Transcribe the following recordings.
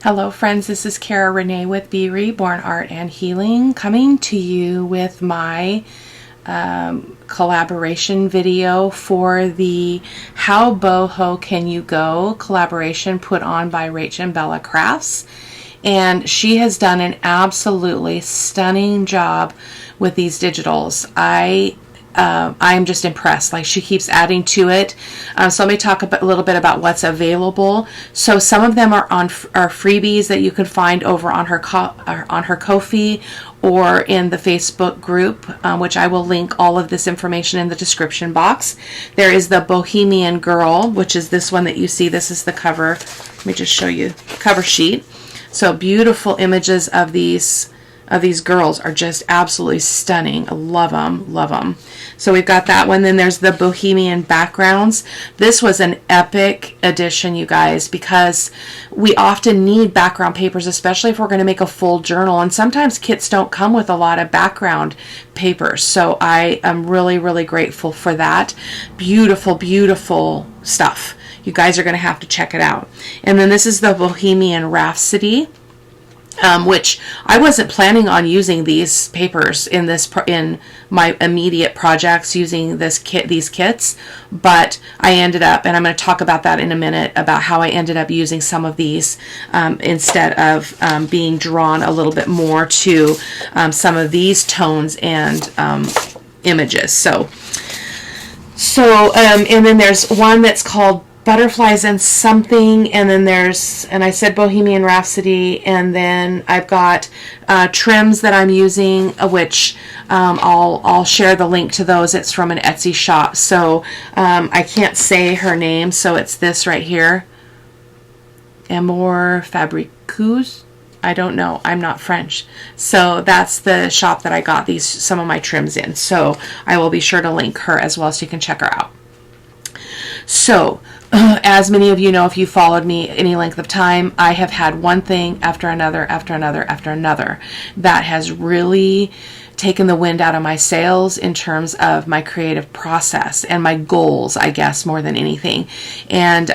Hello friends, this is Cara-Renee with B.Reborn Art and Healing, coming to you with my collaboration video for the How Boho Can You Go collaboration put on by Rach Bella Crafts. And she has done an absolutely stunning job with these digitals. I'm just impressed. Like, she keeps adding to it. So let me talk a little bit about what's available. So some of them are freebies that you can find over on her Ko-fi or in the Facebook group, which I will link all of this information in the description box. There is the Bohemian Girl, which is this one that you see. This is the cover. Let me just show you the cover sheet. So beautiful images of these girls are just absolutely stunning. I love them, love them. So we've got that one. Then there's the Bohemian backgrounds. This was an epic addition, you guys, because we often need background papers, especially if we're going to make a full journal. And sometimes kits don't come with a lot of background papers. So I am really, really grateful for that. Beautiful, beautiful stuff. You guys are going to have to check it out. And then this is the Bohemian Rhapsody. Which I wasn't planning on using these papers in my immediate projects using these kits, but I ended up, and I'm going to talk about that in a minute, about how I ended up using some of these instead of being drawn a little bit more to some of these tones and images. And then there's one that's called Butterflies and Something, and then and I said Bohemian Rhapsody, and then I've got trims that I'm using, which I'll share the link to those. It's from an Etsy shop, so I can't say her name, so it's this right here, Amour Fabricus. I don't know, I'm not French, so that's the shop that I got some of my trims in, so I will be sure to link her as well, so you can check her out. So, as many of you know, if you followed me any length of time, I have had one thing after another, after another, after another that has really taken the wind out of my sails in terms of my creative process and my goals, I guess, more than anything. And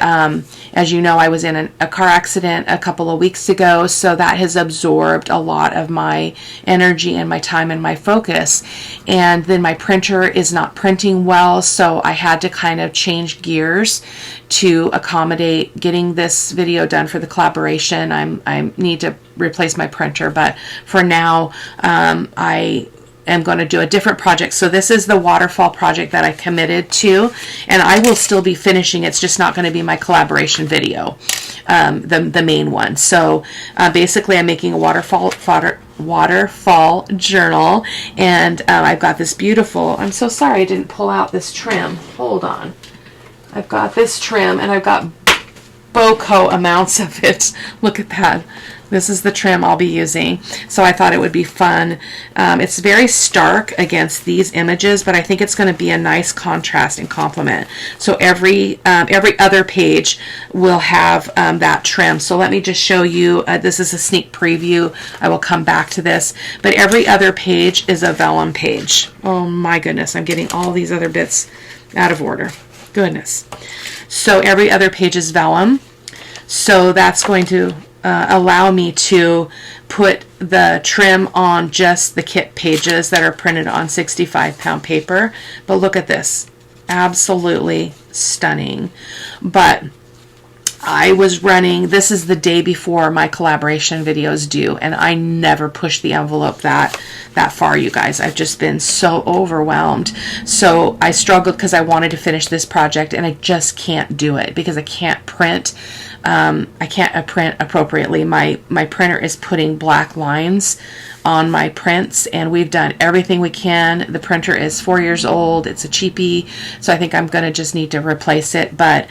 as you know, I was in a car accident a couple of weeks ago, so that has absorbed a lot of my energy and my time and my focus. And then my printer is not printing well, so I had to kind of change gears to accommodate getting this video done for the collaboration. I need to replace my printer, but for now I am going to do a different project. So this is the waterfall project that I committed to, and I will still be finishing. It's just not going to be my collaboration video, the main one. So basically I'm making a waterfall journal, and I've got this beautiful, I'm so sorry I didn't pull out this trim. Hold on. I've got this trim, and I've got boko amounts of it. Look at that. This is the trim I'll be using. So I thought it would be fun. It's very stark against these images, but I think it's going to be a nice contrast and complement. So every other page will have that trim. So let me just show you. This is a sneak preview. I will come back to this. But every other page is a vellum page. Oh my goodness, I'm getting all these other bits out of order. Goodness. So every other page is vellum. So that's going to allow me to put the trim on just the kit pages that are printed on 65-pound paper. But look at this. Absolutely stunning. But I was running, this is the day before my collaboration videos due, and I never push the envelope that far, you guys. I've just been so overwhelmed. So I struggled because I wanted to finish this project, and I just can't do it because I can't print. I can't print appropriately. My printer is putting black lines on my prints, and we've done everything we can. The printer is 4 years old. It's a cheapie, so I think I'm going to just need to replace it, but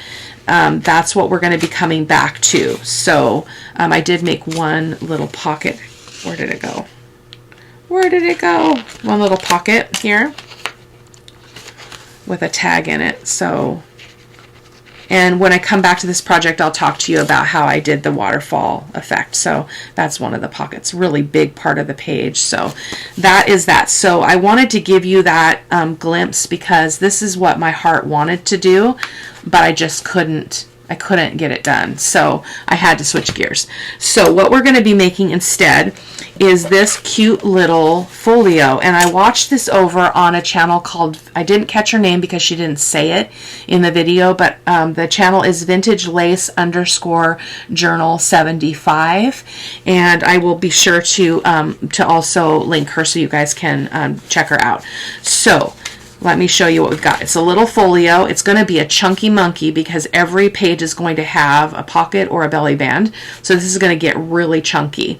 that's what we're going to be coming back to. So I did make one little pocket. Where did it go? Where did it go? One little pocket here with a tag in it. So, and when I come back to this project, I'll talk to you about how I did the waterfall effect. So that's one of the pockets, really big part of the page. So that is that. So I wanted to give you that glimpse because this is what my heart wanted to do, but I just couldn't I couldn't get it done, so I had to switch gears. So what we're going to be making instead is this cute little folio, and I watched this over on a channel called, I didn't catch her name because she didn't say it in the video, but the channel is Vintage Lace _Journal 75, and I will be sure to also link her so you guys can check her out. So let me show you what we've got. It's a little folio. It's going to be a chunky monkey because every page is going to have a pocket or a belly band. So this is going to get really chunky.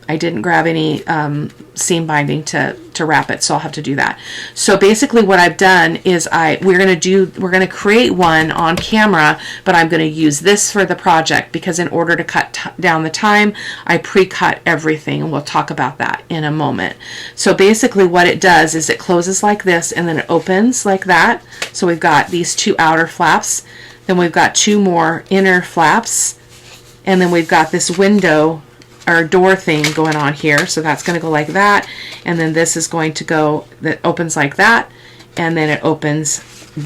I didn't grab any seam binding to wrap it, so I'll have to do that. So basically what I've done is we're going to create one on camera, but I'm going to use this for the project because in order to cut down the time, I pre-cut everything, and we'll talk about that in a moment. So basically what it does is it closes like this and then it opens like that. So we've got these two outer flaps, then we've got two more inner flaps, and then we've got this window or door thing going on here. So that's going to go like that, and then this is going to go, that opens like that, and then it opens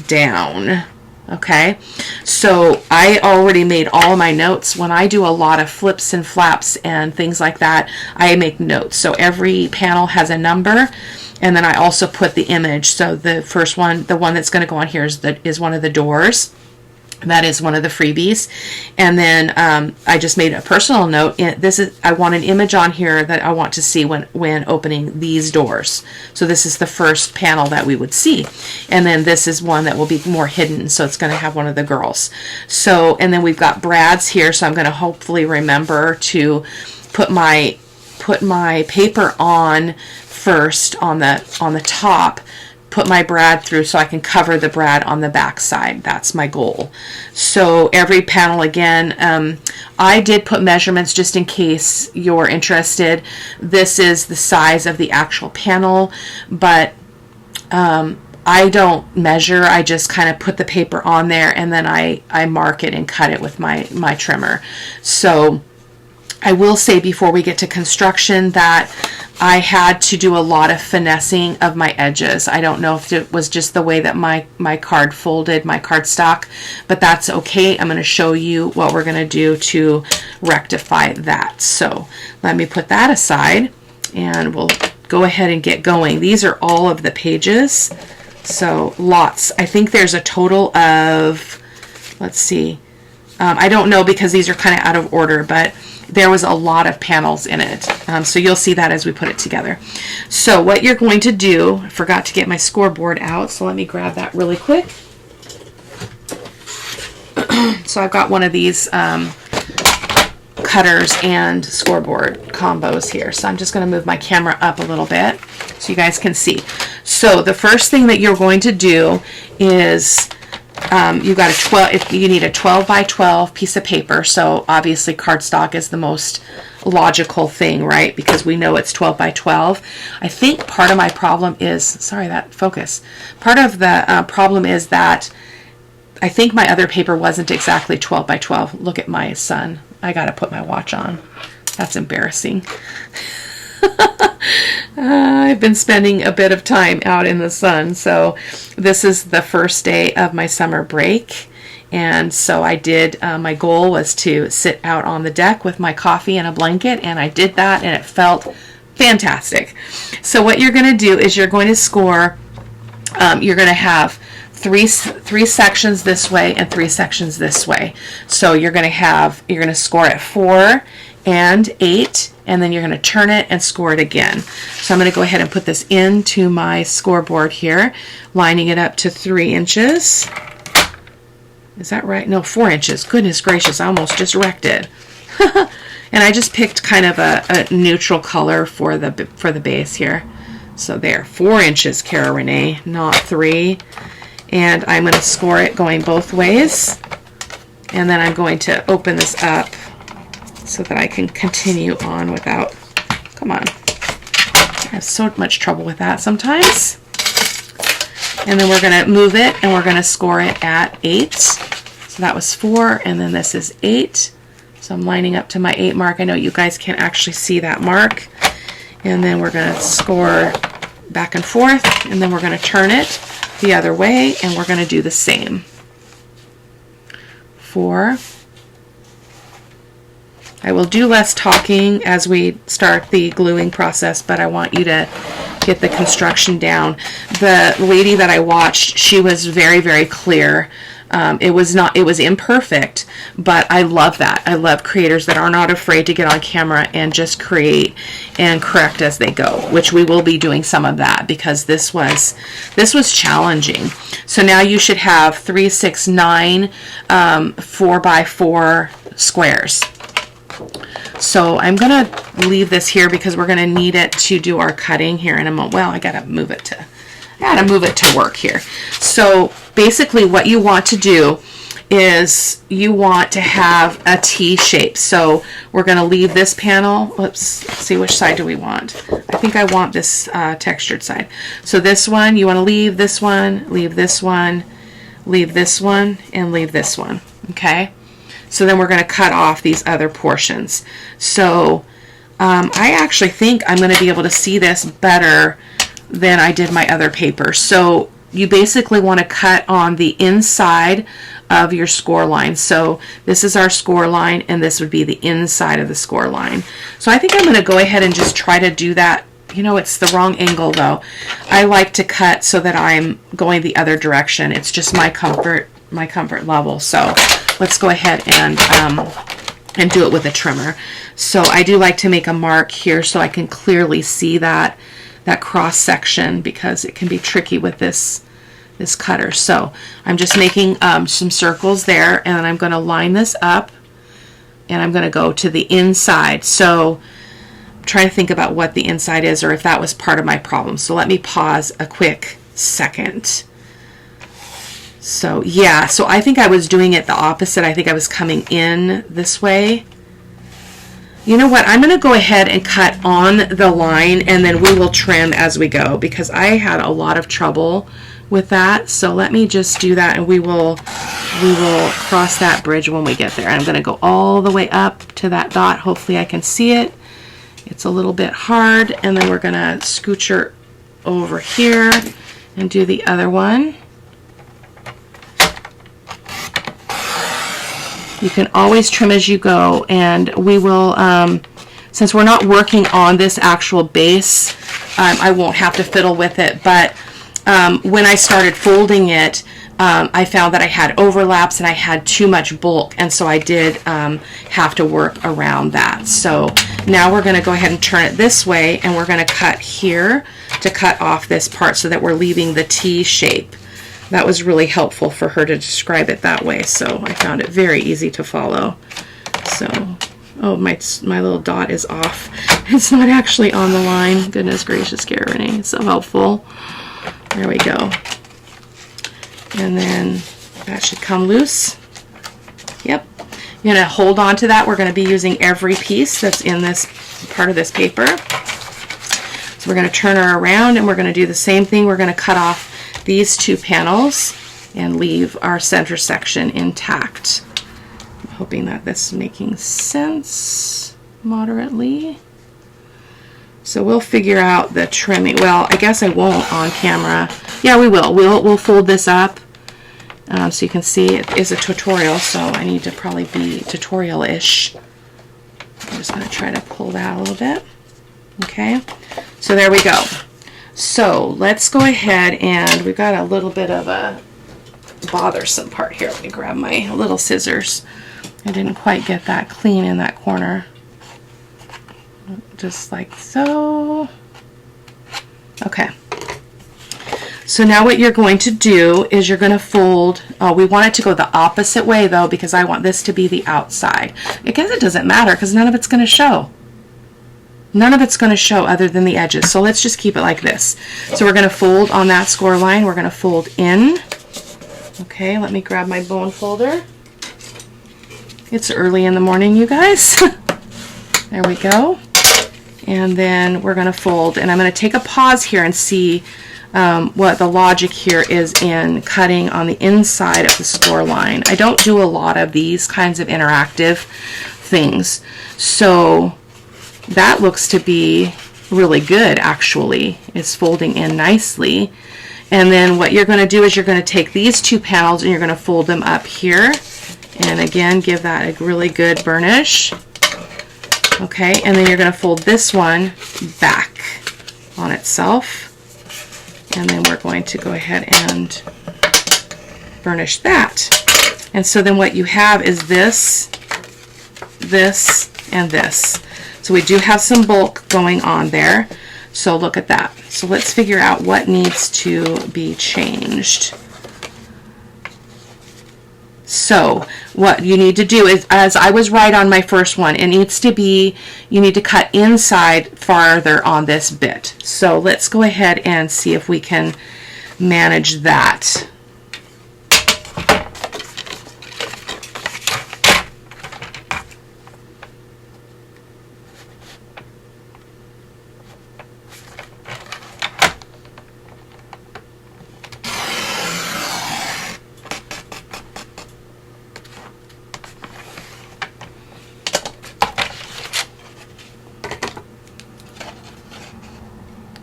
down. Okay, so I already made all of my notes. When I do a lot of flips and flaps and things like that, I make notes. So every panel has a number, and then I also put the image. So the first one, the one that's going to go on here is one of the doors. That is one of the freebies. And then I just made a personal note. I want an image on here that I want to see when opening these doors. So this is the first panel that we would see. And then this is one that will be more hidden, so it's going to have one of the girls. So, and then we've got brads here, so I'm going to hopefully remember to put my paper on first on the top, put my brad through so I can cover the brad on the back side. That's my goal. So every panel again, I did put measurements just in case you're interested. This is the size of the actual panel, but I don't measure. I just kind of put the paper on there and then I mark it and cut it with my trimmer. So I will say before we get to construction that I had to do a lot of finessing of my edges. I don't know if it was just the way that my card folded, my cardstock, but that's okay. I'm going to show you what we're going to do to rectify that. So let me put that aside and we'll go ahead and get going. These are all of the pages. So lots. I think there's a total of, let's see, I don't know because these are kind of out of order, but there was a lot of panels in it. So you'll see that as we put it together. So what you're going to do, I forgot to get my scoreboard out, so let me grab that really quick. So I've got one of these cutters and scoreboard combos here. So I'm just going to move my camera up a little bit so you guys can see. So the first thing that you're going to do is you've got you need a 12 by 12 piece of paper. So obviously cardstock is the most logical thing, right? Because we know it's 12 by 12. I think part of my problem is, sorry, that focus. Part of the problem is that I think my other paper wasn't exactly 12 by 12. Look at my son. I got to put my watch on. That's embarrassing. I've been spending a bit of time out in the sun, so this is the first day of my summer break, and so I did, my goal was to sit out on the deck with my coffee and a blanket, and I did that, and it felt fantastic. So what you're going to do is you're going to score, you're going to have three sections this way and 3 sections this way. So you're going to score at 4 and 8, and then you're going to turn it and score it again. So I'm going to go ahead and put this into my scoreboard here, lining it up to 3 inches. Is that right? No, 4 inches. Goodness gracious, I almost just wrecked it. And I just picked kind of a neutral color for the base here. So there, 4 inches, Cara-Renee, not 3. And I'm going to score it going both ways. And then I'm going to open this up so that I can continue on without, come on. I have so much trouble with that sometimes. And then we're going to move it and we're going to score it at 8. So that was 4, and then this is 8. So I'm lining up to my 8 mark. I know you guys can't actually see that mark. And then we're going to score back and forth, and then we're going to turn it the other way, and we're going to do the same. 4. I will do less talking as we start the gluing process, but I want you to get the construction down. The lady that I watched, she was very, very clear. It was imperfect, but I love that. I love creators that are not afraid to get on camera and just create and correct as they go, which we will be doing some of that because this was challenging. So now you should have 3, 6, 9 4x4 squares. So I'm going to leave this here because we're going to need it to do our cutting here in a moment. Well, I got to move it to work here. So basically what you want to do is you want to have a T shape. So we're going to leave this panel. Let's see, which side do we want? I think I want this textured side. So this one, you want to leave this one, leave this one, leave this one, and leave this one. Okay? So then we're going to cut off these other portions. So I actually think I'm going to be able to see this better than I did my other paper. So you basically want to cut on the inside of your score line. So this is our score line, and this would be the inside of the score line. So I think I'm going to go ahead and just try to do that. You know, it's the wrong angle though. I like to cut so that I'm going the other direction. It's just my comfort level. So let's go ahead and do it with a trimmer. So I do like to make a mark here so I can clearly see that cross section because it can be tricky with this cutter. So I'm just making some circles there, and then I'm going to line this up, and I'm going to go to the inside. So I'm trying to think about what the inside is, or if that was part of my problem. So let me pause a quick second. So yeah, so I think I was doing it the opposite. I think I was coming in this way. You know what? I'm going to go ahead and cut on the line, and then we will trim as we go because I had a lot of trouble with that. So let me just do that, and we will cross that bridge when we get there. I'm going to go all the way up to that dot. Hopefully I can see it. It's a little bit hard, and then we're going to scooch her over here and do the other one. You can always trim as you go, and we will, since we're not working on this actual base, I won't have to fiddle with it, but when I started folding it, I found that I had overlaps and I had too much bulk, and so I did have to work around that. So now we're going to go ahead and turn it this way, and we're going to cut here to cut off this part so that we're leaving the T shape. That was really helpful for her to describe it that way, so I found it very easy to follow. So, oh, my little dot is off. It's not actually on the line. Goodness gracious, Cara-Renee, it's so helpful. There we go. And then that should come loose. Yep. You're going to hold on to that. We're going to be using every piece that's in this part of this paper. So we're going to turn her around, and we're going to do the same thing. We're going to cut off these 2 panels and leave our center section intact. I'm hoping that this is making sense moderately. So we'll figure out the trimming. Well, I guess I won't on camera. Yeah, we will. We'll fold this up so you can see it is a tutorial, so I need to probably be tutorial-ish. I'm just going to try to pull that a little bit. Okay, so there we go. So let's go ahead, and we've got a little bit of a bothersome part here. Let me grab my little scissors. I didn't quite get that clean in that corner. Just like so. Okay. So now what you're going to do is you're going to fold. Oh, we want it to go the opposite way though, because I want this to be the outside. I guess it doesn't matter because none of it's going to show. None of it's going to show other than the edges. So let's just keep it like this. So we're going to fold on that score line. We're going to fold in. Okay, let me grab my bone folder. It's early in the morning, you guys. There we go. And then we're going to fold. And I'm going to take a pause here and see what the logic here is in cutting on the inside of the score line. I don't do a lot of these kinds of interactive things. So that looks to be really good, actually. It's folding in nicely. And then what you're going to do is you're going to take these 2 panels and you're going to fold them up here And again, give that a really good burnish. Okay, and then you're going to fold this one back on itself. And then we're going to go ahead and burnish that. And so then what you have is this, this, and this. So we do have some bulk going on there. So look at that. So let's figure out what needs to be changed. So what you need to do is, as I was right on my first one, it needs to be, you need to cut inside farther on this bit. So let's go ahead and see if we can manage that.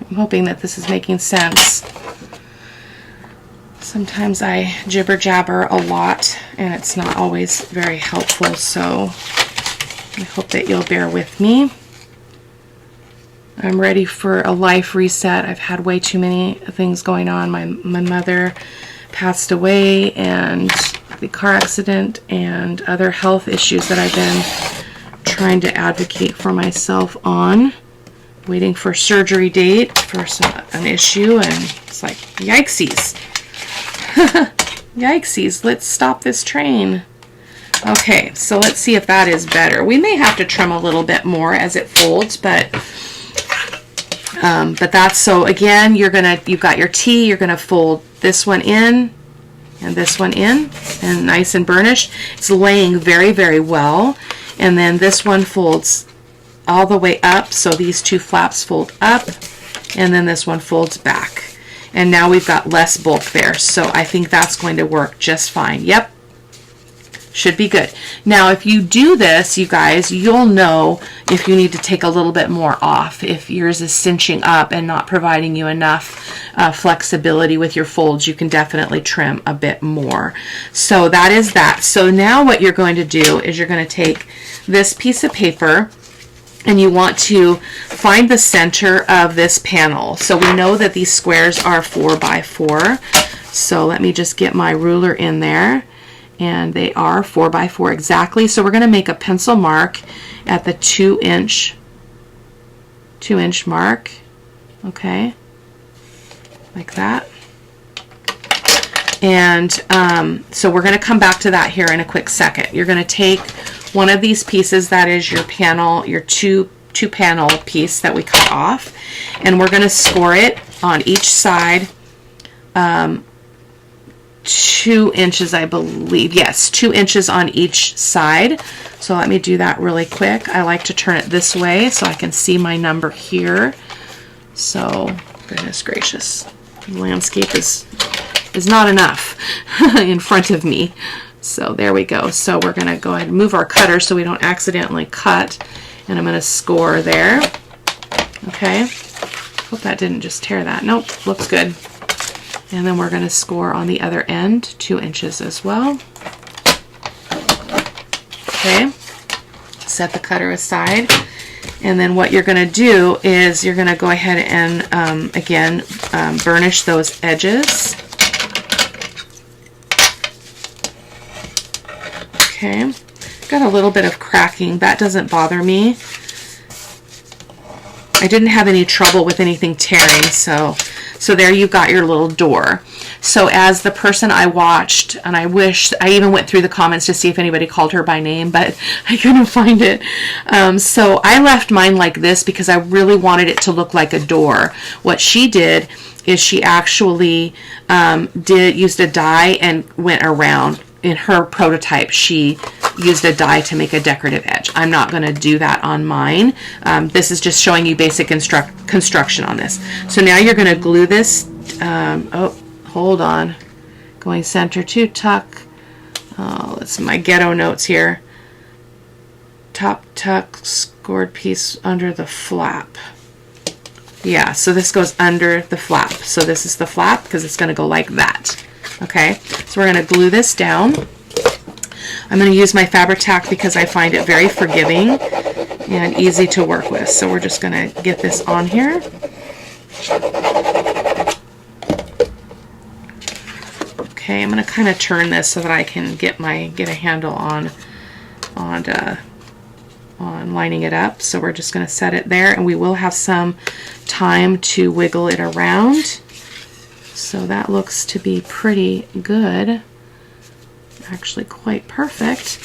I'm hoping that this is making sense. Sometimes I jibber jabber a lot and it's not always very helpful, so I hope that you'll bear with me. I'm ready for a life reset. I've had way too many things going on. My mother passed away, and the car accident, and other health issues that I've been trying to advocate for myself on. Waiting for surgery date for an issue, and it's like, yikesies. Yikesies, let's stop this train. Okay, so let's see if that is better. We may have to trim a little bit more as it folds, but that's, so again, you've got your T, you're gonna fold this one in and this one in, and nice and burnished. It's laying very, very well. And then this one folds all the way up, so these two flaps fold up, and then this one folds back. And now we've got less bulk there, so I think that's going to work just fine. Yep, should be good. Now if you do this, you guys, you'll know if you need to take a little bit more off, if yours is cinching up and not providing you enough flexibility with your folds. You can definitely trim a bit more. So that is that. So now what you're going to do is you're going to take this piece of paper, and you want to find the center of this panel. So we know that these squares are 4 by 4. So let me just get my ruler in there, and they are 4 by 4 exactly. So we're going to make a pencil mark at the 2-inch mark. Okay, like that. And so we're going to come back to that here in a quick second. You're going to take one of these pieces, that is your panel, your two panel piece that we cut off, and we're going to score it on each side 2 inches, I believe. Yes, 2 inches on each side. So let me do that really quick. I like to turn it this way so I can see my number here. So, goodness gracious, the landscape is not enough in front of me. So there we go. So we're going to go ahead and move our cutter so we don't accidentally cut. And I'm going to score there. Okay. Hope that didn't just tear that. Nope, looks good. And then we're going to score on the other end 2 inches as well. Okay. Set the cutter aside. And then what you're going to do is you're going to go ahead and again burnish those edges. Okay, got a little bit of cracking. That doesn't bother me. I didn't have any trouble with anything tearing, so there you've got your little door. So as the person I watched, and I wish, I even went through the comments to see if anybody called her by name, but I couldn't find it. So I left mine like this because I really wanted it to look like a door. What she did is she actually used a die and went around. In her prototype, she used a die to make a decorative edge. I'm not going to do that on mine. This is just showing you basic construction on this. So now you're going to glue this. Oh, hold on. Going center to tuck. Oh, that's my ghetto notes here. Top tuck, scored piece under the flap. Yeah, so this goes under the flap. So this is the flap because it's going to go like that. Okay, so we're going to glue this down. I'm going to use my Fabri-Tac because I find it very forgiving and easy to work with. So we're just going to get this on here. Okay, I'm going to kind of turn this so that I can get a handle on lining it up. So we're just going to set it there, and we will have some time to wiggle it around. So that looks to be pretty good. Actually quite perfect.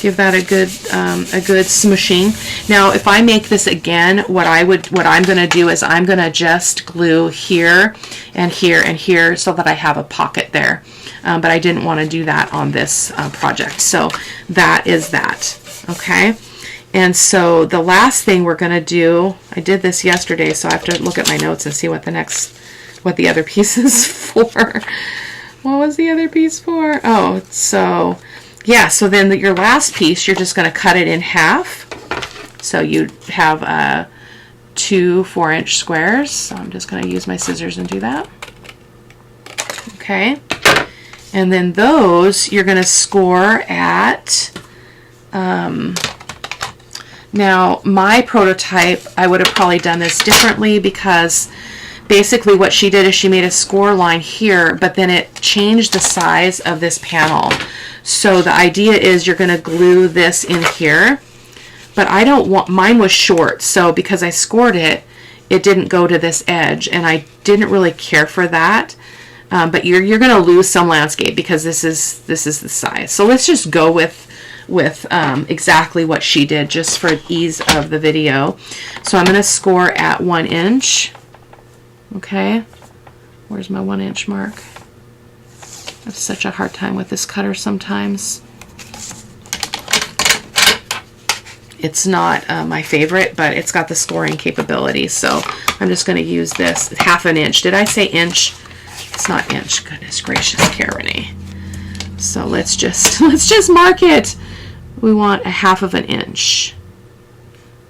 Give that a good smushing. Now if I make this again, what I'm going to do is I'm going to just glue here and here and here so that I have a pocket there. But I didn't want to do that on this project. So that is that. Okay. And so the last thing we're going to do, I did this yesterday, so I have to look at my notes and see what the other piece is for. What was the other piece for? Oh, so yeah, so then your last piece, you're just going to cut it in half. So you have 2 4-inch squares. So I'm just going to use my scissors and do that. Okay. And then those you're going to score at, now my prototype, I would have probably done this differently because basically what she did is she made a score line here, but then it changed the size of this panel. So the idea is you're going to glue this in here, but I don't want, mine was short, so because I scored it, it didn't go to this edge, and I didn't really care for that. But you're going to lose some landscape because this is the size. So let's just go with exactly what she did just for ease of the video. So I'm going to score at 1 inch. Okay, where's my 1 inch mark? I have such a hard time with this cutter sometimes. It's not my favorite, but it's got the scoring capability. So I'm just going to use this 1/2 inch. Did I say inch? It's not inch. Goodness gracious, Cara-Renee. So let's just mark it. We want 1/2 inch,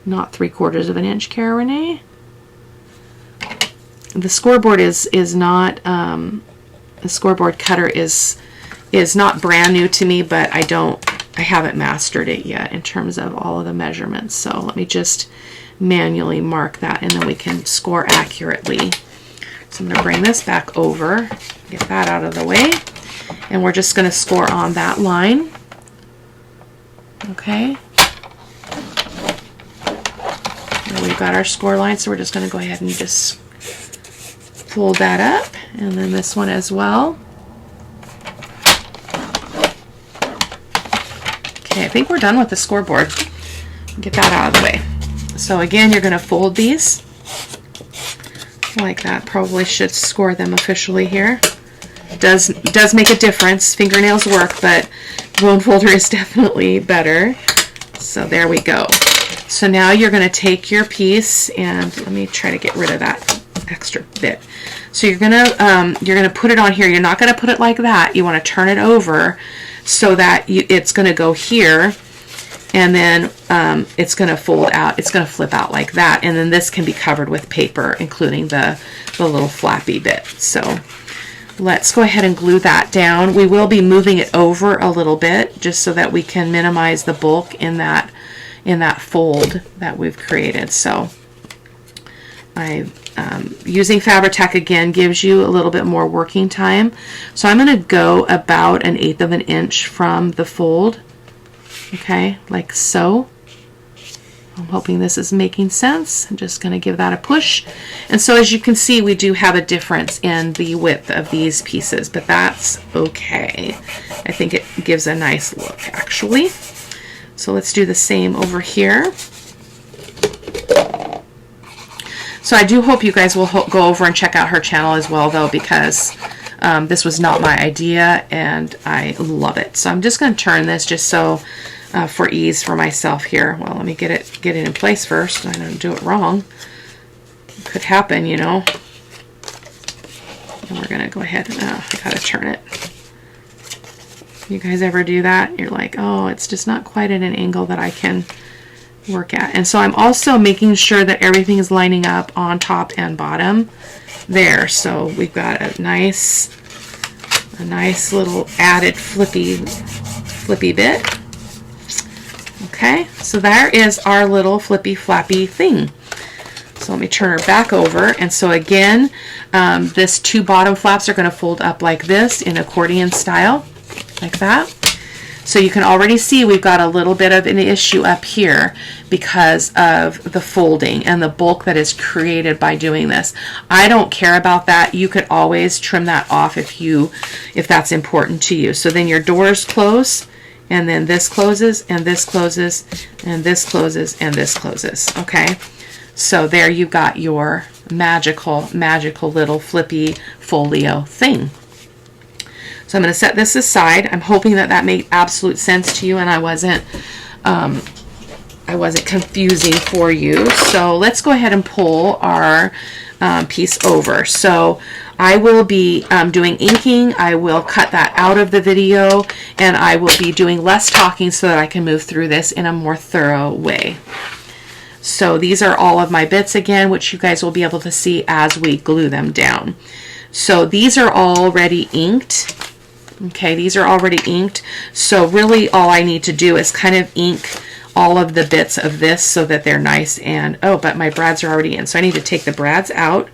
not 3/4 inch, Cara-Renee. The scoreboard is not the scoreboard cutter is not brand new to me, but I haven't mastered it yet in terms of all of the measurements. So let me just manually mark that, and then we can score accurately. So I'm going to bring this back over, get that out of the way, and we're just going to score on that line. Okay. And we've got our score line, so we're just going to go ahead and just fold that up, and then this one as well. Okay, I think we're done with the scoreboard. Get that out of the way. So again, you're going to fold these like that. Probably should score them officially here. It does make a difference. Fingernails work, but bone folder is definitely better. So there we go. So now you're going to take your piece, and let me try to get rid of that extra bit. So you're gonna put it on here. You're not going to put it like that. You want to turn it over so that it's going to go here, and then it's going to fold out. It's going to flip out like that, and then this can be covered with paper, including the little flappy bit. So let's go ahead and glue that down. We will be moving it over a little bit just so that we can minimize the bulk in that fold that we've created. So using Fabri-Tac again gives you a little bit more working time. So I'm going to go about 1/8 inch from the fold. Okay, like so. I'm hoping this is making sense. I'm just going to give that a push. And so as you can see, we do have a difference in the width of these pieces, but that's okay. I think it gives a nice look, actually. So let's do the same over here. So I do hope you guys will go over and check out her channel as well, though, because this was not my idea, and I love it. So I'm just going to turn this just so for ease for myself here. Well, let me get it in place first. I don't do it wrong. It could happen, you know. And we're going to go ahead and I got to turn it. You guys ever do that? You're like, oh, it's just not quite at an angle that I can work at. And so I'm also making sure that everything is lining up on top and bottom there. So we've got a nice little added flippy flippy bit. Okay, so there is our little flippy flappy thing. So let me turn her back over. And so again, this 2 bottom flaps are going to fold up like this in accordion style, like that. So you can already see we've got a little bit of an issue up here because of the folding and the bulk that is created by doing this. I don't care about that. You could always trim that off if that's important to you. So then your doors close, and then this closes, and this closes, and this closes, and this closes. Okay, so there you've got your magical, magical little flippy folio thing. So I'm going to set this aside. I'm hoping that that made absolute sense to you and I wasn't confusing for you. So let's go ahead and pull our piece over. So I will be doing inking. I will cut that out of the video, and I will be doing less talking so that I can move through this in a more thorough way. So these are all of my bits again, which you guys will be able to see as we glue them down. So these are already inked. Okay, these are already inked. So really all I need to do is kind of ink all of the bits of this so that they're nice and, oh, but my brads are already in. So I need to take the brads out.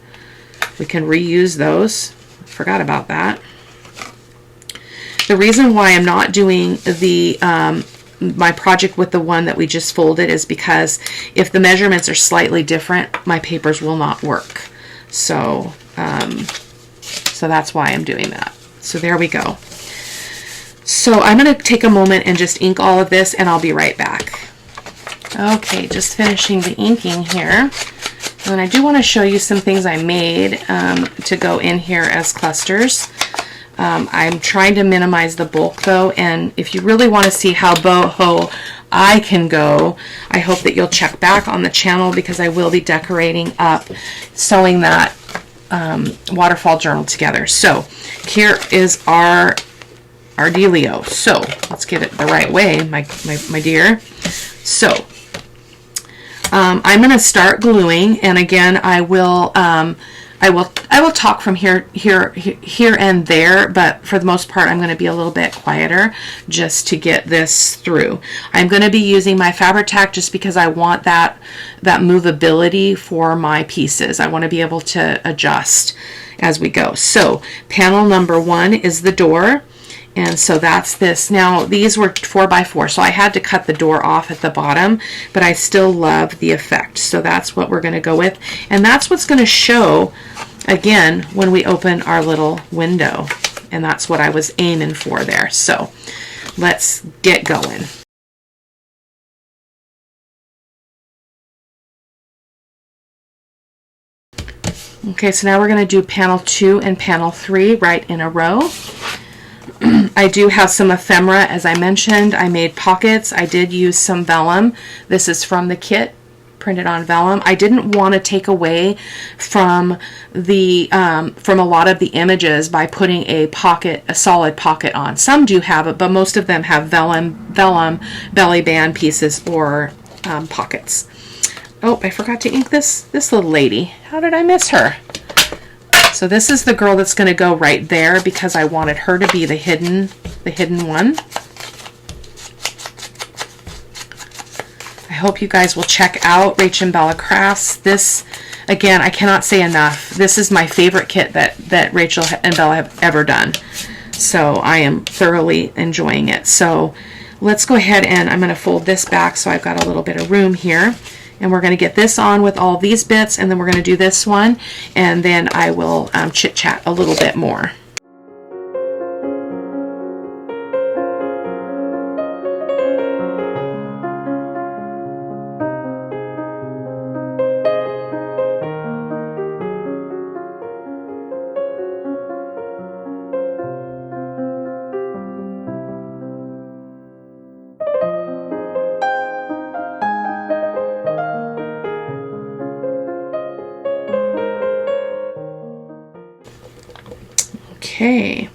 We can reuse those. Forgot about that. The reason why I'm not doing the my project with the one that we just folded is because if the measurements are slightly different, my papers will not work. So, so that's why I'm doing that. So there we go. So I'm going to take a moment and just ink all of this, and I'll be right back. Okay, just finishing the inking here. And I do want to show you some things I made to go in here as clusters. I'm trying to minimize the bulk though, and if you really want to see how boho I can go, I hope that you'll check back on the channel because I will be decorating up, sewing that waterfall journal together. So here is our dealio. So let's get it the right way, my dear. So I'm going to start gluing, and again I will talk from here and there, but for the most part I'm going to be a little bit quieter just to get this through. I'm going to be using my Fabri-Tac just because I want that movability for my pieces. I want to be able to adjust as we go. So panel number 1 is the door. And so that's this. Now these were 4x4, so I had to cut the door off at the bottom, but I still love the effect. So that's what we're going to go with. And that's what's going to show again when we open our little window. And that's what I was aiming for there. So let's get going. Okay, so now we're going to do panel 2 and panel 3 right in a row. I do have some ephemera, as I mentioned. I made pockets. I did use some vellum. This is from the kit, printed on vellum. I didn't want to take away from the from a lot of the images by putting a solid pocket on. Some do have it, but most of them have vellum belly band pieces or pockets. Oh, I forgot to ink this little lady. How did I miss her? So this is the girl that's going to go right there because I wanted her to be the hidden one. I hope you guys will check out Rach Bella Crafts. This, again, I cannot say enough. This is my favorite kit that Rachel and Bella have ever done. So I am thoroughly enjoying it. So let's go ahead and I'm going to fold this back so I've got a little bit of room here. And we're going to get this on with all these bits, and then we're going to do this one, and then I will chit-chat a little bit more. Okay,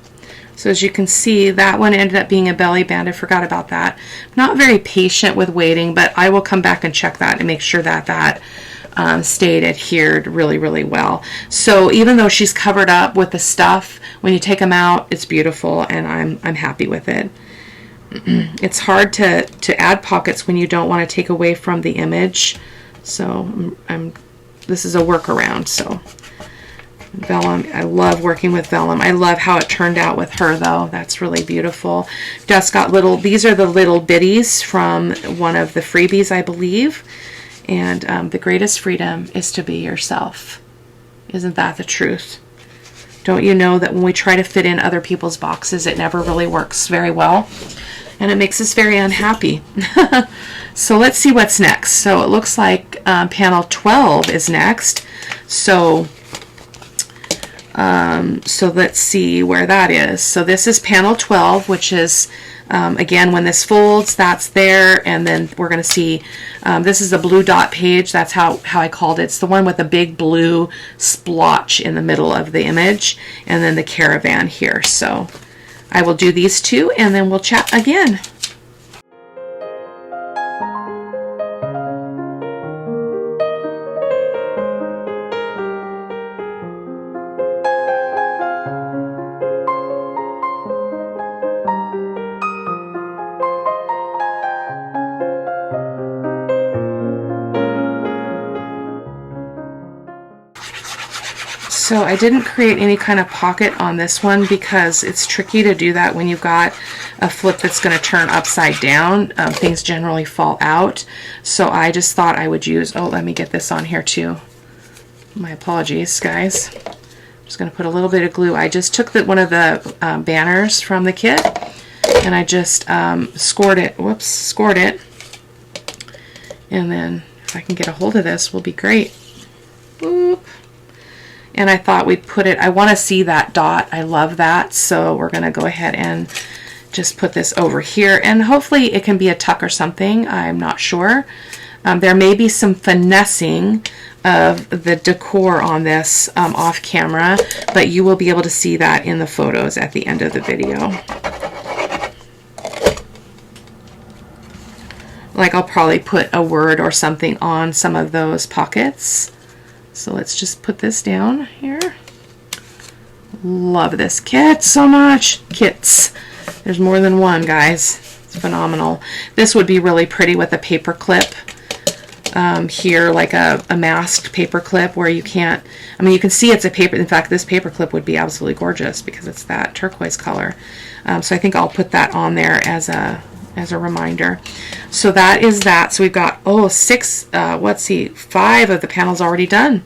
so as you can see, that one ended up being a belly band. I forgot about that. Not very patient with waiting, but I will come back and check that and make sure that stayed adhered really, really well. So even though she's covered up with the stuff, when you take them out, it's beautiful, and I'm happy with it. It's hard to add pockets when you don't want to take away from the image. So this is a workaround. So vellum, I love working with vellum. I love how it turned out with her though. That's really beautiful. Just got little, these are the little bitties from one of the freebies, I believe. And the greatest freedom is to be yourself. Isn't that the truth? Don't you know that when we try to fit in other people's boxes, it never really works very well? And it makes us very unhappy. So let's see what's next. So it looks like panel 12 is next. So let's see where that is. So this is panel 12, which is, again, when this folds, that's there. And then we're going to see, this is a blue dot page. That's how I called it. It's the one with a big blue splotch in the middle of the image. And then the caravan here. So I will do these two and then we'll chat again. So I didn't create any kind of pocket on this one because it's tricky to do that when you've got a flip that's going to turn upside down. Things generally fall out. So I just thought I would use, oh, let me get this on here too. My apologies, guys. I'm just going to put a little bit of glue. I just took one of the banners from the kit and I just scored it. Whoops, scored it. And then if I can get a hold of this, will be great. Boop. And I thought we'd put it, I want to see that dot. I love that. So we're going to go ahead and just put this over here. And hopefully it can be a tuck or something. I'm not sure. There may be some finessing of the decor on this off camera, but you will be able to see that in the photos at the end of the video. Like I'll probably put a word or something on some of those pockets. So let's just put this down here. Love this kit so much. Kits. There's more than one, guys. It's phenomenal. This would be really pretty with a paper clip here, like a masked paper clip where you can't, I mean, you can see it's a paper. In fact, this paper clip would be absolutely gorgeous because it's that turquoise color. So I think I'll put that on there as a reminder. So that is that. So we've got, oh, 5 of the panels already done.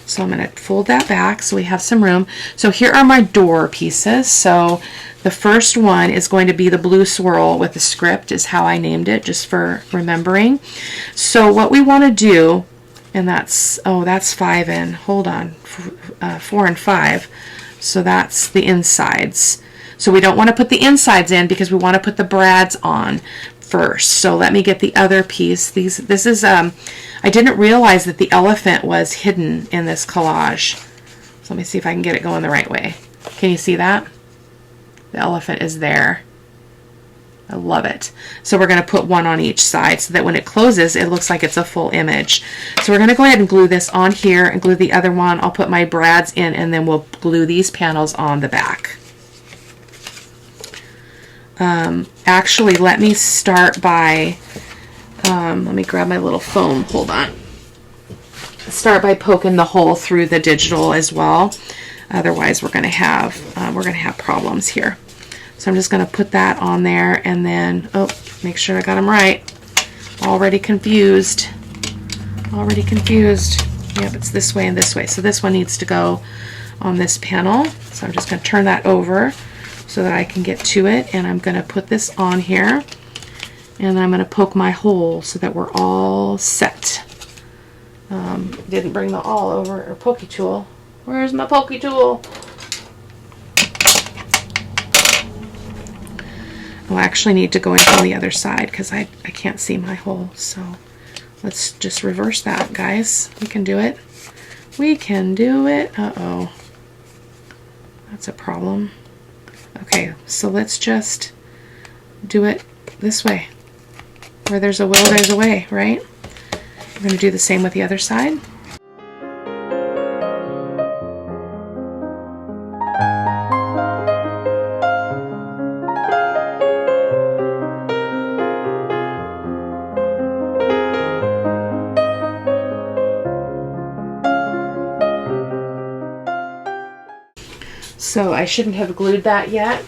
So I'm going to fold that back so we have some room. So here are my door pieces. So the first one is going to be the blue swirl with the script, is how I named it, just for remembering. So what we want to do, and that's, oh, that's 5 in, hold on, 4 and 5. So that's the insides. So we don't want to put the insides in because we want to put the brads on first. So let me get the other piece. This is, I didn't realize that the elephant was hidden in this collage. So let me see if I can get it going the right way. Can you see that? The elephant is there. I love it. So we're going to put one on each side so that when it closes, it looks like it's a full image. So we're going to go ahead and glue this on here and glue the other one. I'll put my brads in and then we'll glue these panels on the back. Actually, let me start by, let me grab my little foam, hold on. Start by poking the hole through the digital as well. Otherwise, we're going to have problems here. So I'm just going to put that on there and then, oh, make sure I got them right. Already confused. Already confused. Yep, it's this way and this way. So this one needs to go on this panel. So I'm just going to turn that over so that I can get to it, and I'm going to put this on here and I'm going to poke my hole so that we're all set. Didn't bring the awl over, or pokey tool. Where's my pokey tool? Oh, I actually need to go in from the other side because I can't see my hole. So let's just reverse that, guys. We can do it. We can do it. Uh-oh. That's a problem. Okay, so let's just do it this way. Where there's a will, there's a way, right? We're going to do the same with the other side. So I shouldn't have glued that yet.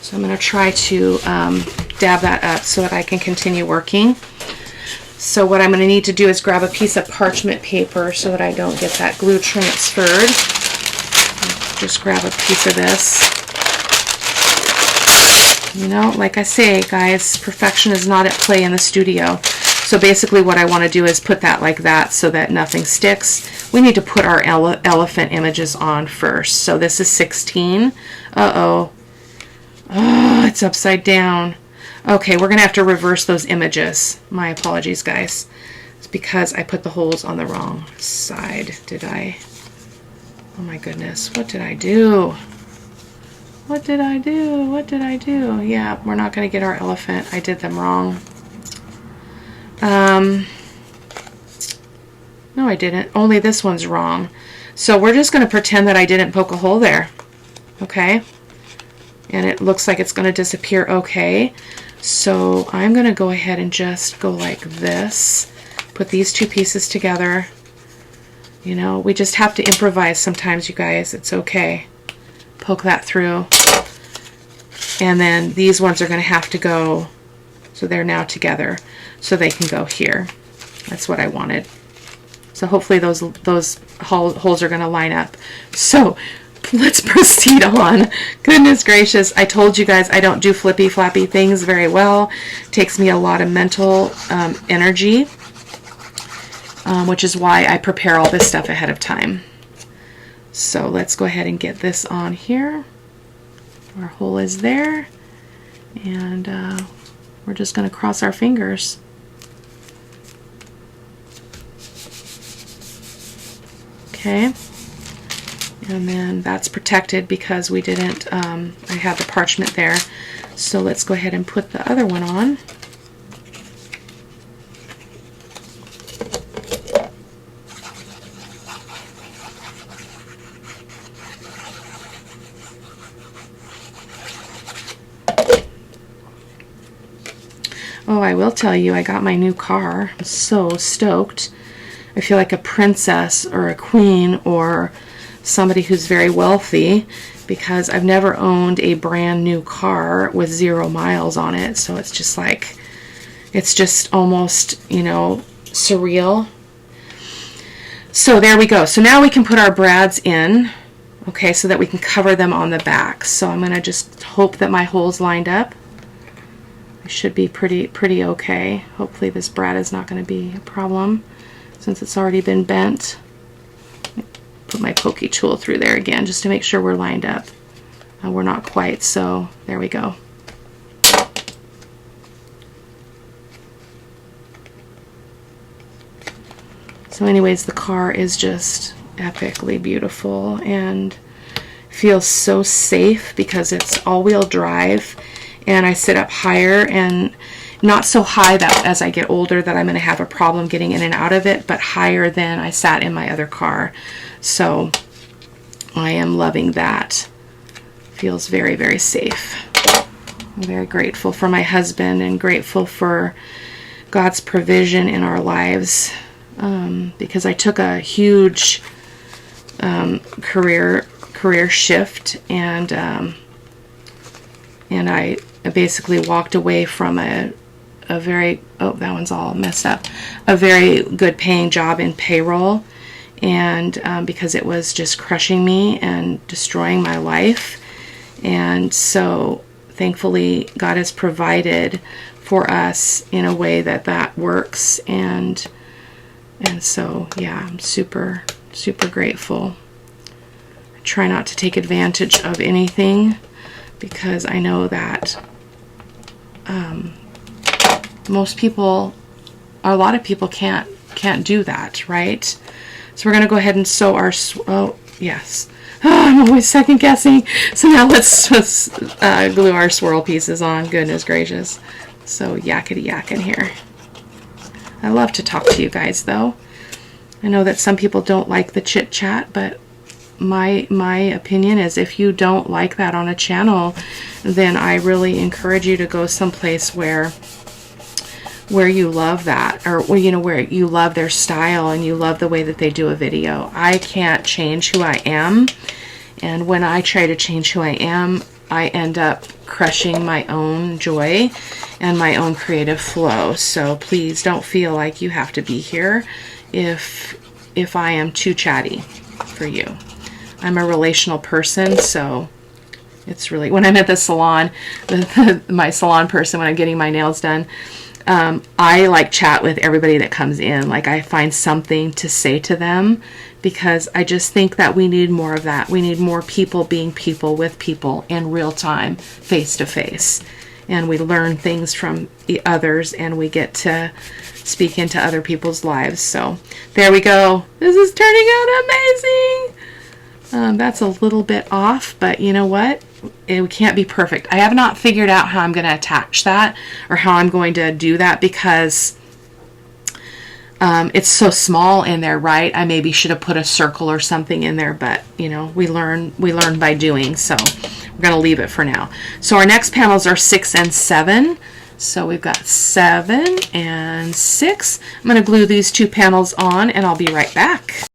So I'm going to try to dab that up so that I can continue working. So what I'm going to need to do is grab a piece of parchment paper so that I don't get that glue transferred. Just grab a piece of this. You know, like I say, guys, perfection is not at play in the studio. So basically what I want to do is put that like that so that nothing sticks. We need to put our elephant images on first. So this is 16. Uh-oh. Oh, it's upside down. Okay, we're going to have to reverse those images. My apologies, guys. It's because I put the holes on the wrong side. Did I? Oh my goodness. What did I do? What did I do? What did I do? Yeah, we're not going to get our elephant. I did them wrong. No, I didn't. Only this one's wrong. So we're just going to pretend that I didn't poke a hole there. Okay? And it looks like it's going to disappear okay. So I'm going to go ahead and just go like this. Put these two pieces together. You know, we just have to improvise sometimes, you guys. It's okay. Poke that through. And then these ones are going to have to go, so they're now together, so they can go here. That's what I wanted. So hopefully those holes are going to line up. So let's proceed on. Goodness gracious, I told you guys I don't do flippy flappy things very well. It takes me a lot of mental energy, which is why I prepare all this stuff ahead of time. So let's go ahead and get this on here. Our hole is there, and we're just going to cross our fingers. Okay, and then that's protected because we didn't, I had the parchment there. So let's go ahead and put the other one on. Oh, I will tell you, I got my new car. I'm so stoked. I feel like a princess or a queen or somebody who's very wealthy because I've never owned a brand new car with 0 miles on it. So it's just like, it's just almost, you know, surreal. So there we go. So now we can put our brads in, okay, so that we can cover them on the back. So I'm going to just hope that my holes lined up. I should be pretty okay. Hopefully this brad is not going to be a problem since it's already been bent. Put my pokey tool through there again just to make sure we're lined up. We're not quite, so there we go. So anyways, the car is just epically beautiful and feels so safe because it's all-wheel drive. And I sit up higher and not so high that as I get older that I'm going to have a problem getting in and out of it, but higher than I sat in my other car. So I am loving that. Feels very, very safe. I'm very grateful for my husband and grateful for God's provision in our lives because I took a huge career shift and I basically walked away from a very, oh, that one's all messed up, a very good paying job in payroll, and because it was just crushing me and destroying my life. And so thankfully God has provided for us in a way that works, and so yeah, I'm super grateful. I try not to take advantage of anything because I know that most people, a lot of people can't do that, right? So we're going to go ahead and sew our, oh yes, I'm always second guessing. So now let's glue our swirl pieces on. Goodness gracious. So yakety yak in here. I love to talk to you guys though. I know that some people don't like the chit chat, but my opinion is if you don't like that on a channel, then I really encourage you to go someplace where you love that, or you know, where you love their style and you love the way that they do a video. I can't change who I am, And when I try to change who I am, I end up crushing my own joy and my own creative flow. So please don't feel like you have to be here if I am too chatty for you. I'm a relational person, so it's really, when I'm at the salon, my salon person, when I'm getting my nails done, I like chat with everybody that comes in. Like, I find something to say to them, because I just think that we need more of that. We need more people being people with people in real time, face to face. And we learn things from the others, and we get to speak into other people's lives. So there we go. This is turning out amazing. That's a little bit off, but you know what? It can't be perfect. I have not figured out how I'm going to attach that or how I'm going to do that, because it's so small in there, right? I maybe should have put a circle or something in there, but you know, we learn by doing. So we're going to leave it for now. So our next panels are 6 and 7. So we've got 7 and 6. I'm going to glue these 2 panels on, and I'll be right back.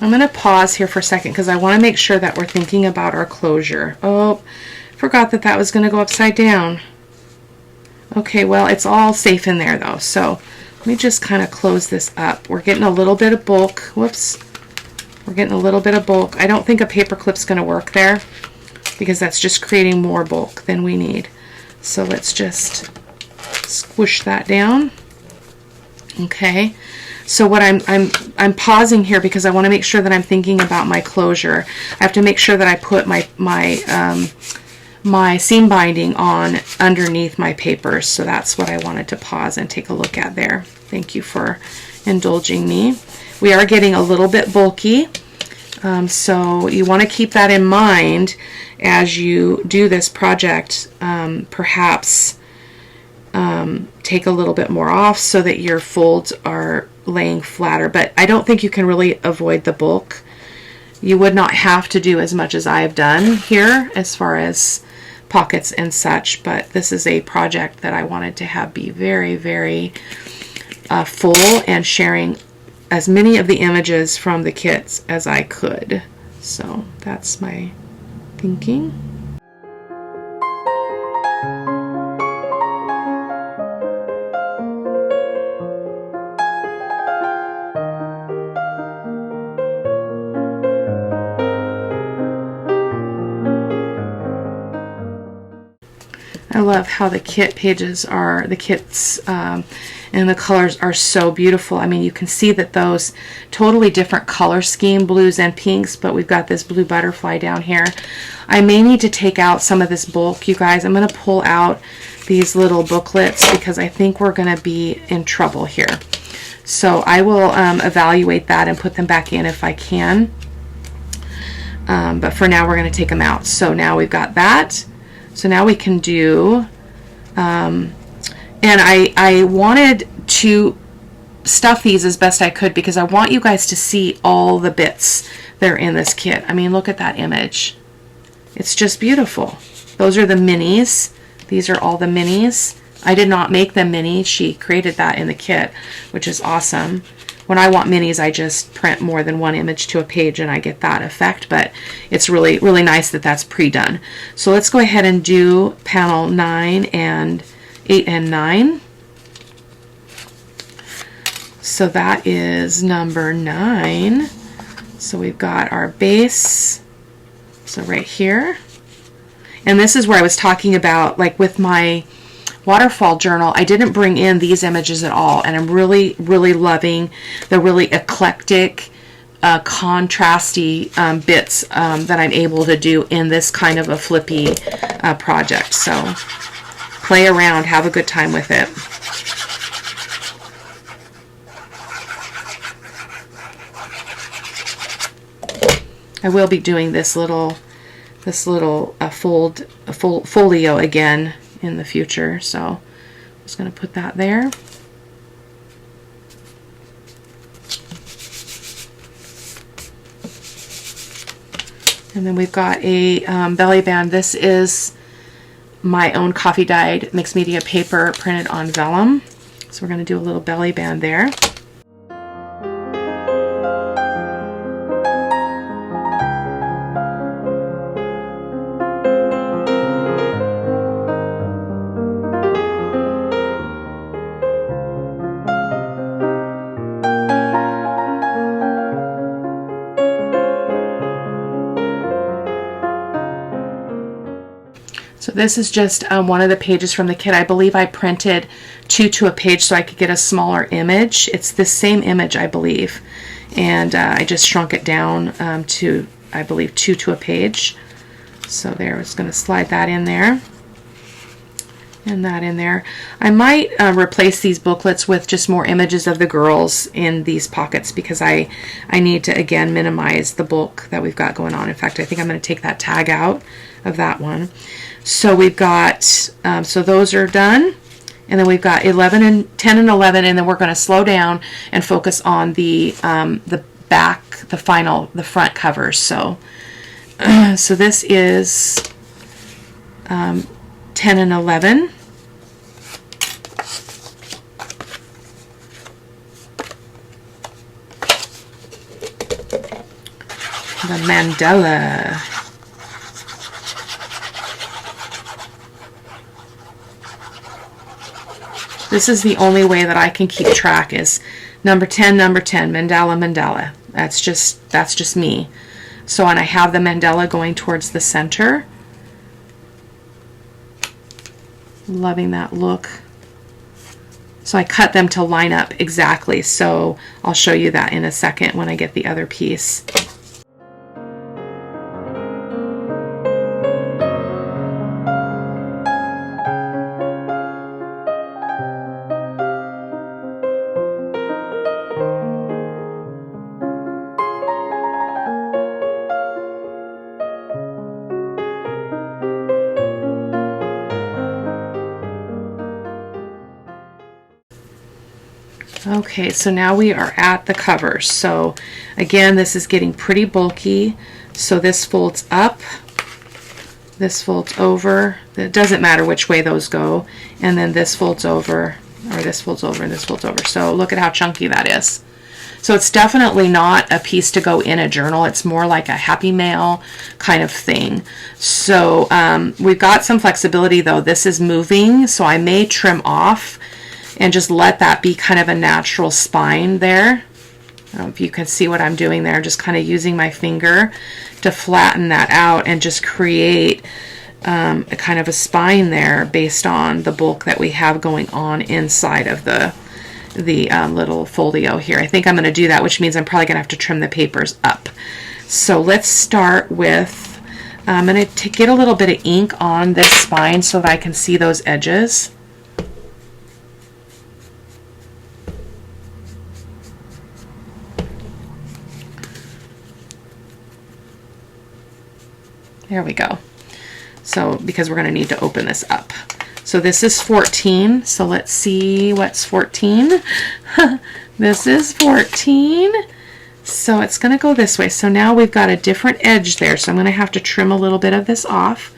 I'm going to pause here for a second because I want to make sure that we're thinking about our closure. Oh, forgot that was going to go upside down. Okay, well, it's all safe in there though. So let me just kind of close this up. We're getting a little bit of bulk. Whoops. We're getting a little bit of bulk. I don't think a paper clip's going to work there, because that's just creating more bulk than we need. So let's just squish that down. Okay. So what I'm pausing here because I want to make sure that I'm thinking about my closure. I have to make sure that I put my seam binding on underneath my papers. So that's what I wanted to pause and take a look at there. Thank you for indulging me. We are getting a little bit bulky, so you want to keep that in mind as you do this project. Perhaps take a little bit more off so that your folds are laying flatter, but I don't think you can really avoid the bulk. You would not have to do as much as I have done here as far as pockets and such, but this is a project that I wanted to have be very, very full, and sharing as many of the images from the kits as I could. So that's my thinking. I love how the kit pages are, the kits and the colors are so beautiful. I mean, you can see that those totally different color scheme, blues and pinks, but we've got this blue butterfly down here. I may need to take out some of this bulk, you guys. I'm going to pull out these little booklets because I think we're going to be in trouble here. So I will evaluate that and put them back in if I can. But for now, we're going to take them out. So now we've got that. So now we can do, and I wanted to stuff these as best I could because I want you guys to see all the bits that are in this kit. I mean, look at that image. It's just beautiful. Those are the minis. These are all the minis. I did not make them mini. She created that in the kit, which is awesome. When I want minis, I just print more than one image to a page and I get that effect, but it's really, really nice that that's pre-done. So let's go ahead and do panel 9 and 8 and 9. So that is number 9. So we've got our base, so right here. And this is where I was talking about, like with my waterfall journal, I didn't bring in these images at all, and I'm really, really loving the really eclectic, contrasty bits that I'm able to do in this kind of a flippy project. So play around, have a good time with it. I will be doing this little folio again in the future, so I'm just going to put that there. And then we've got a belly band. This is my own coffee dyed mixed media paper printed on vellum, so we're going to do a little belly band there. So this is just one of the pages from the kit. I believe I printed 2 to a page so I could get a smaller image. It's the same image, I believe. And I just shrunk it down to, I believe, 2 to a page. So there, I was going to slide that in there. And that in there. I might replace these booklets with just more images of the girls in these pockets, because I need to, again, minimize the bulk that we've got going on. In fact, I think I'm going to take that tag out of that one. So we've got, so those are done. And then we've got 11 and 10 and 11, and then we're going to slow down and focus on the back, the front covers. So, so this is 10 and 11. The mandala. This is the only way that I can keep track, is number 10, mandala, mandala. That's just me. So, and I have the mandala going towards the center. Loving that look. So I cut them to line up exactly. So I'll show you that in a second when I get the other piece. Okay, so now we are at the covers. So again, this is getting pretty bulky. So this folds up, this folds over. It doesn't matter which way those go. And then this folds over, or this folds over, and this folds over. So look at how chunky that is. So it's definitely not a piece to go in a journal. It's more like a happy mail kind of thing. So we've got some flexibility though. This is moving, so I may trim off and just let that be kind of a natural spine there. I don't know if you can see what I'm doing there, just kind of using my finger to flatten that out and just create a kind of a spine there based on the bulk that we have going on inside of the little folio here. I think I'm going to do that, which means I'm probably going to have to trim the papers up. So let's start with, I'm going to get a little bit of ink on this spine so that I can see those edges. There we go. So, because we're going to need to open this up. So this is 14. So let's see what's 14. This is 14. So it's going to go this way. So now we've got a different edge there. So I'm going to have to trim a little bit of this off,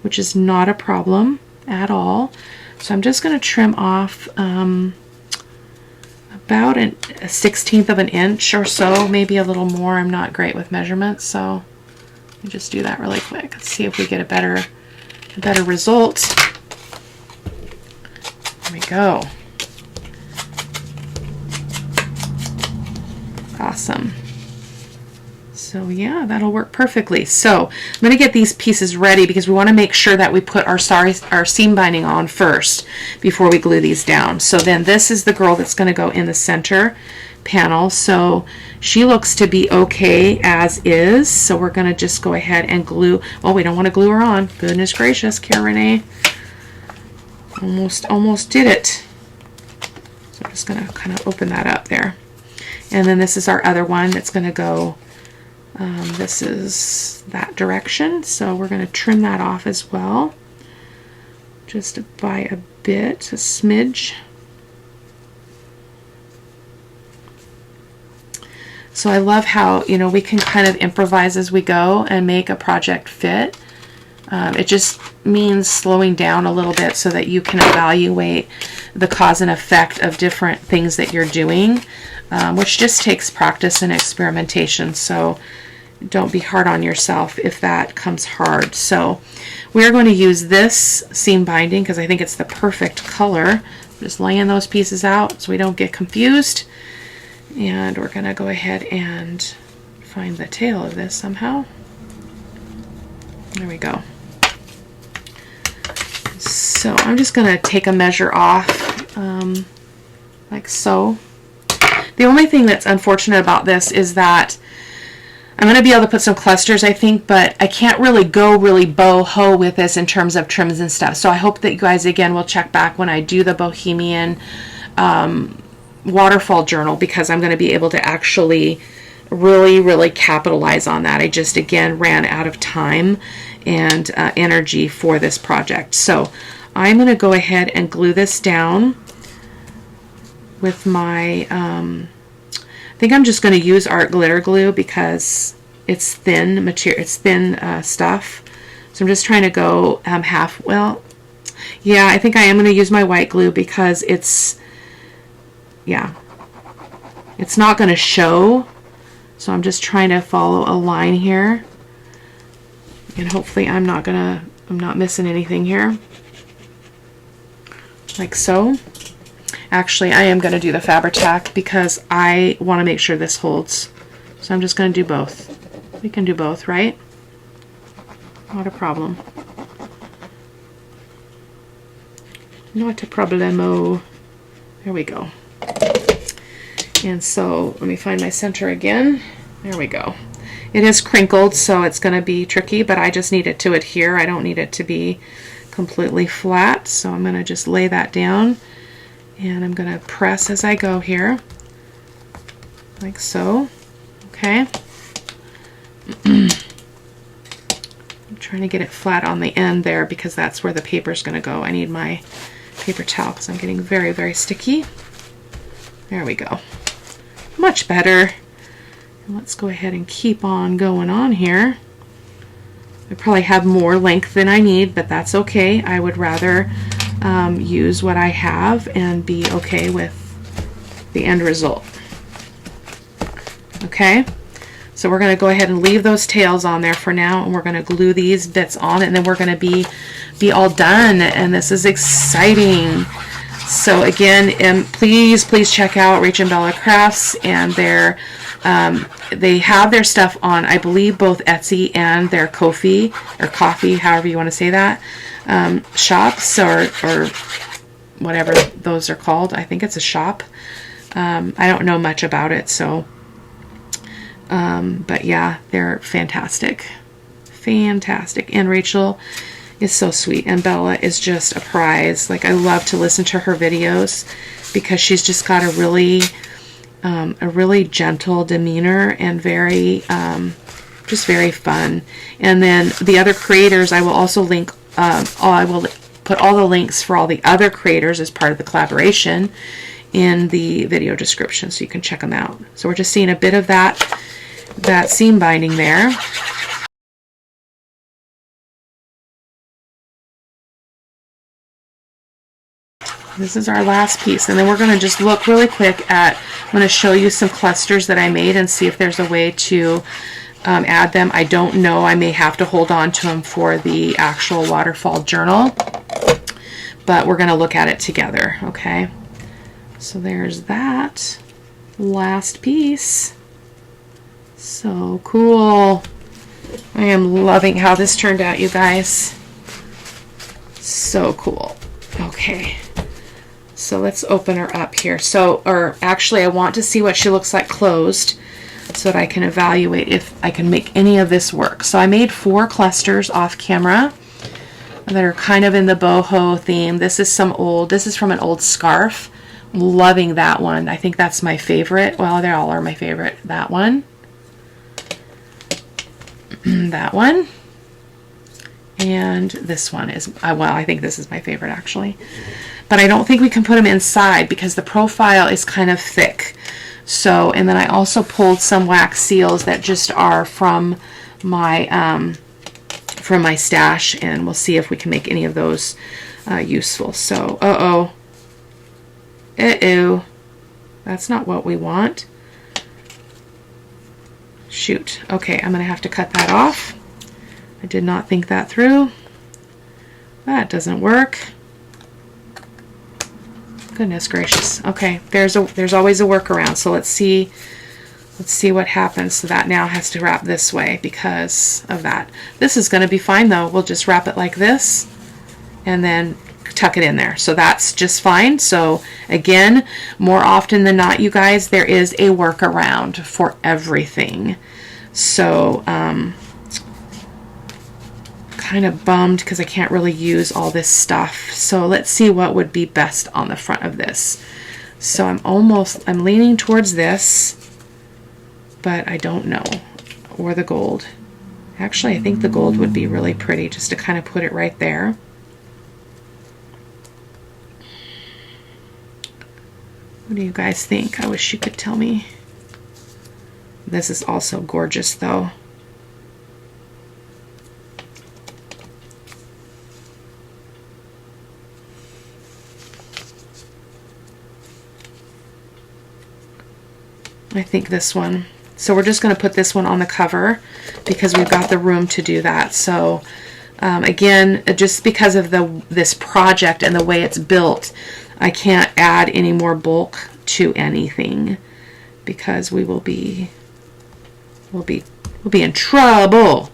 which is not a problem at all. So I'm just going to trim off about a 1/16 of an inch or so, maybe a little more. I'm not great with measurements, so let me just do that really quick. Let's see if we get a better result. There we go. Awesome. So yeah, that'll work perfectly. So I'm going to get these pieces ready because we want to make sure that we put our seam binding on first before we glue these down. So then this is the girl that's going to go in the center panel. So she looks to be okay as is. So we're going to just go ahead and glue. Oh, we don't want to glue her on. Goodness gracious, Cara-Renee. Almost did it. So I'm just going to kind of open that up there. And then this is our other one that's going to go, this is that direction. So we're going to trim that off as well. Just by a bit, a smidge. So I love how, you know, we can kind of improvise as we go and make a project fit. It just means slowing down a little bit so that you can evaluate the cause and effect of different things that you're doing, which just takes practice and experimentation. So don't be hard on yourself if that comes hard. So we're going to use this seam binding because I think it's the perfect color. Just laying those pieces out so we don't get confused. And we're going to go ahead and find the tail of this somehow. There we go. So I'm just going to take a measure off, like so. The only thing that's unfortunate about this is that I'm going to be able to put some clusters, I think, but I can't really go really boho with this in terms of trims and stuff. So I hope that you guys, again, will check back when I do the Bohemian waterfall journal, because I'm going to be able to actually really capitalize on that. I just, again, ran out of time and energy for this project. So I'm going to go ahead and glue this down with my, I think I'm just going to use art glitter glue because it's thin material, it's thin stuff. So I'm just trying to go half, well, yeah, I think I am going to use my white glue because it's, yeah, it's not going to show. So I'm just trying to follow a line here. And hopefully I'm not missing anything here. Like so. Actually, I am going to do the Fabri-Tac because I want to make sure this holds. So I'm just going to do both. We can do both, right? Not a problem. Not a problemo. There we go. And so let me find my center again. There we go. It is crinkled, so it's going to be tricky, but I just need it to adhere. I don't need it to be completely flat. So I'm going to just lay that down. And I'm going to press as I go here, like so. Okay. I'm trying to get it flat on the end there because that's where the paper is going to go. I need my paper towel because I'm getting very sticky. There we go. Much better. And let's go ahead and keep on going on here. I probably have more length than I need, but that's okay. I would rather use what I have and be okay with the end result. Okay, so we're going to go ahead and leave those tails on there for now, and we're going to glue these bits on, and then we're going to be all done. And this is exciting. So again, please check out Rach Bella Crafts, and they have their stuff on, I believe, both Etsy and their Ko-fi or Coffee, however you want to say that. Shops or whatever those are called. I think it's a shop. I don't know much about it, so but yeah, they're fantastic. And Rachel is so sweet, and Bella is just a prize. Like, I love to listen to her videos because she's just got a really gentle demeanor and just very fun. And then the other creators, I will also link. I will put all the links for all the other creators as part of the collaboration in the video description, so you can check them out. So we're just seeing a bit of that seam binding there. This is our last piece, and then we're going to just look really quick at, I'm going to show you some clusters that I made and see if there's a way to add them. I don't know. I may have to hold on to them for the actual waterfall journal, but we're going to look at it together. Okay, so there's that last piece. So cool. I am loving how this turned out, you guys. So cool. Okay, so let's open her up here. So, or actually, I want to see what she looks like closed, so that I can evaluate if I can make any of this work. So I made 4 clusters off camera that are kind of in the boho theme. This is from an old scarf. I'm loving that one. I think that's my favorite. Well, they all are my favorite. That one. That one. And this one is, well, I think this is my favorite actually. But I don't think we can put them inside because the profile is kind of thick. So, and then I also pulled some wax seals that just are from my stash, and we'll see if we can make any of those useful. So, that's not what we want. Shoot. Okay, I'm going to have to cut that off. I did not think that through. That doesn't work. Goodness gracious. Okay, there's always a workaround. So let's see what happens. So that now has to wrap this way because of that. This is going to be fine though. We'll just wrap it like this, and then tuck it in there. So that's just fine. So again, more often than not, you guys, there is a workaround for everything. So kind of bummed because I can't really use all this stuff. So let's see what would be best on the front of this. So I'm leaning towards this, but I don't know. Or the gold. Actually, I think the gold would be really pretty just to kind of put it right there. What do you guys think? I wish you could tell me. This is also gorgeous though. I think this one. So we're just going to put this one on the cover because we've got the room to do that. So again, just because of this project and the way it's built, I can't add any more bulk to anything because we'll be in trouble.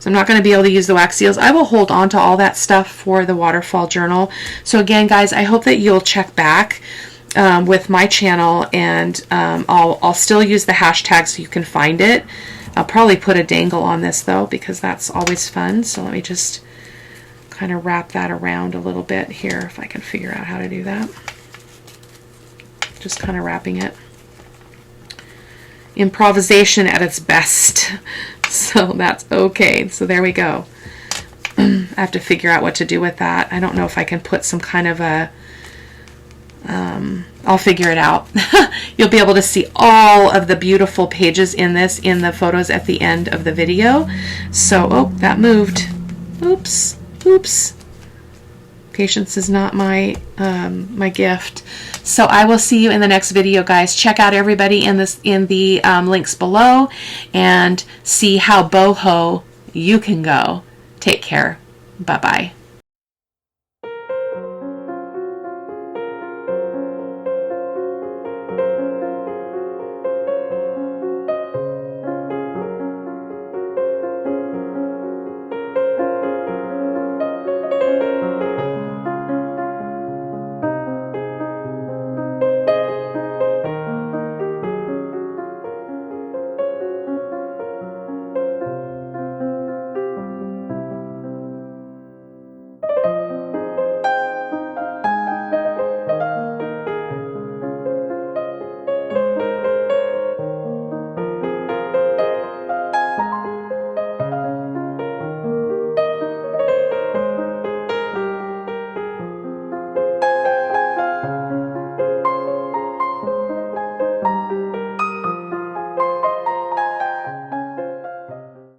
So I'm not going to be able to use the wax seals. I will hold on to all that stuff for the waterfall journal. So again, guys, I hope that you'll check back with my channel, and I'll still use the hashtag so you can find it. I'll probably put a dangle on this though because that's always fun. So let me just kind of wrap that around a little bit here if I can figure out how to do that. Just kind of wrapping it. Improvisation at its best. So that's okay. So there we go. I have to figure out what to do with that. I don't know if I can put some kind of a I'll figure it out. You'll be able to see all of the beautiful pages in this in the photos at the end of the video. So, oh, that moved. Oops. Oops. Patience is not my my gift. So I will see you in the next video, guys. Check out everybody in the links below and see how boho you can go. Take care. Bye-bye.